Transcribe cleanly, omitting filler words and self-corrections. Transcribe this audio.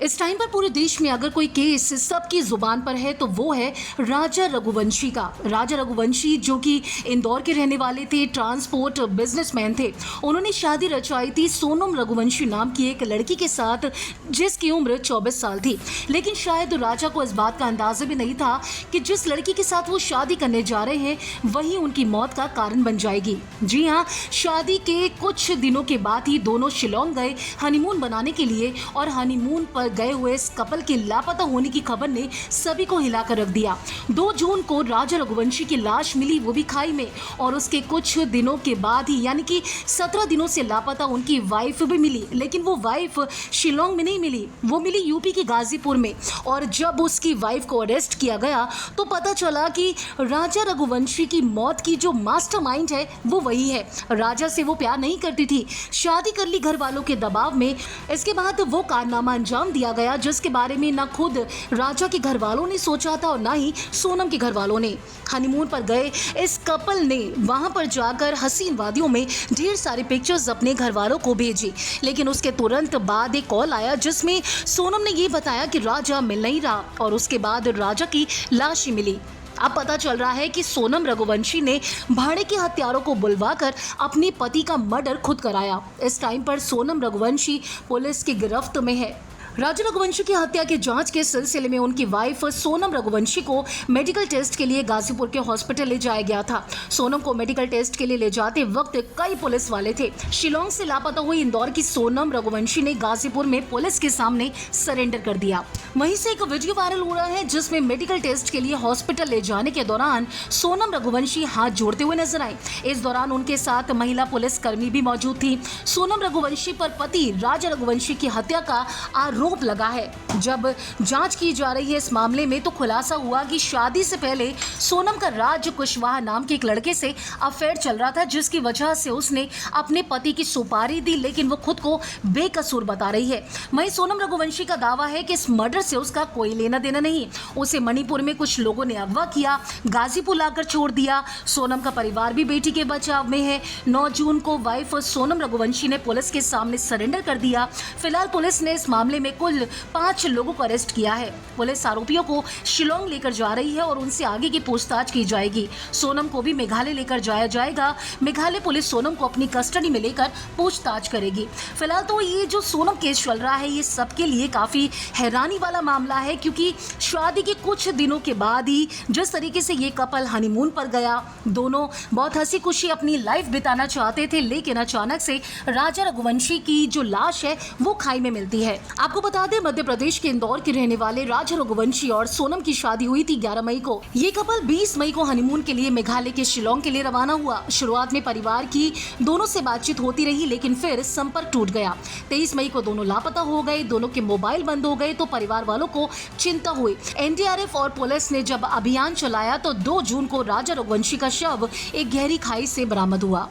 इस टाइम पर पूरे देश में अगर कोई केस सबकी जुबान पर है तो वो है राजा रघुवंशी का। राजा रघुवंशी जो कि इंदौर के रहने वाले थे, ट्रांसपोर्ट बिजनेसमैन थे। उन्होंने शादी रचाई थी सोनम रघुवंशी नाम की एक लड़की के साथ जिसकी उम्र 24 साल थी। लेकिन शायद राजा को इस बात का अंदाजा भी नहीं था कि जिस लड़की के साथ वो शादी करने जा रहे हैं वही उनकी मौत का कारण बन जाएगी। जी हाँ, शादी के कुछ दिनों के बाद ही दोनों शिलोंग गए हनीमून बनाने के लिए और हनीमून पर गए हुए इस कपल के लापता होने की खबर ने सभी को हिलाकर रख दिया। 2 जून को राजा रघुवंशी की लाश मिली, वो भी खाई में, और उसके कुछ दिनों के बाद ही यानी कि 17 दिनों से लापता उनकी वाइफ भी मिली। लेकिन वो वाइफ शिलोंग में नहीं मिली, वो मिली यूपी के गाजीपुर में। और जब उसकी वाइफ को अरेस्ट किया गया तो पता चला कि राजा रघुवंशी की मौत की जो मास्टरमाइंड है वो वही है। राजा से वो प्यार नहीं करती थी, शादी कर ली घर वालों के दबाव में। इसके बाद वो कारनामा अंजाम दिया गया जिसके बारे में ना खुद राजा के घर वालों ने सोचा था और ना ही सोनम के घर वालों ने। हनीमून पर गए इस कपल ने वहां पर जाकर हसीन वादियों में ढेर सारे पिक्चर्स अपने घर वालों को भेजी। लेकिन उसके तुरंत बाद एक कॉल आया जिसमें सोनम ने ये बताया कि राजा मिल नहीं रहा और उसके बाद राजा की लाश ही मिली। अब पता चल रहा है कि सोनम रघुवंशी ने भाड़े के हत्यारों को बुलवाकर अपने पति का मर्डर खुद कराया। इस टाइम पर सोनम रघुवंशी पुलिस की गिरफ्त में है। राजा रघुवंशी की हत्या के जांच के सिलसिले में उनकी वाइफ सोनम रघुवंशी को मेडिकल टेस्ट के लिए गाजीपुर के हॉस्पिटल ले जाया गया था। सोनम को मेडिकल टेस्ट के लिए ले जाते वक्त कई पुलिस वाले थे। शिलोंग से लापता हुई इंदौर की सोनम रघुवंशी ने गाजीपुर में पुलिस के सामने सरेंडर कर दिया। वहीं से एक वीडियो वायरल हो रहा है जिसमें मेडिकल टेस्ट के लिए हॉस्पिटल ले जाने के दौरान सोनम रघुवंशी हाथ जोड़ते हुए नजर आई। इस दौरान उनके साथ महिला पुलिस कर्मी भी मौजूद थी। सोनम रघुवंशी पर पति राजा रघुवंशी की हत्या का आरोप लगा है। जब जांच की जा रही है इस मामले में तो खुलासा हुआ कि शादी से पहले सोनम का राज कुशवाहा नाम के एक लड़के से अफेयर चल रहा था, जिसकी वजह से उसने अपने पति की सुपारी दी, लेकिन वो खुद को बेकसूर बता रही है। वहीं सोनम रघुवंशी का दावा है कि इस मर्डर से उसका कोई लेना देना नहीं। उसे मणिपुर में कुछ लोगों ने अगवा किया, गाजीपुर लाकर छोड़ दिया। सोनम का परिवार भी बेटी के बचाव में है। 9 जून को वाइफ सोनम रघुवंशी ने पुलिस के सामने सरेंडर कर दिया। फिलहाल पुलिस ने इस मामले में कुल 5 लोगों को अरेस्ट किया है। पुलिस आरोपियों को शिलोंग लेकर जा रही है और उनसे आगे की पूछताछ की जाएगी। सोनम को भी मेघालय लेकर जाया जाएगा। मेघालय पुलिस सोनम को अपनी कस्टडी में लेकर पूछताछ करेगी। फिलहाल तो ये जो सोनम केस चल रहा है ये सबके लिए काफी हैरानी वाला मामला है, क्योंकि शादी के कुछ दिनों के बाद ही जिस तरीके से ये कपल हनीमून पर गया, दोनों बहुत हंसी खुशी अपनी लाइफ बिताना चाहते थे, लेकिन अचानक से राजा रघुवंशी की जो लाश है वो खाई में मिलती है। आपको बता दें, मध्य प्रदेश के इंदौर के रहने वाले राजा रघुवंशी और सोनम की शादी हुई थी 11 मई को। ये कपल 20 मई को हनीमून के लिए मेघालय के शिलोंग के लिए रवाना हुआ। शुरुआत में परिवार की दोनों से बातचीत होती रही, लेकिन फिर संपर्क टूट गया। 23 मई को दोनों लापता हो गए, दोनों के मोबाइल बंद हो गए तो परिवार वालों को चिंता हुई। एनडीआरएफ और पुलिस ने जब अभियान चलाया तो 2 जून को राजा रघुवंशी का शव एक गहरी खाई से बरामद हुआ।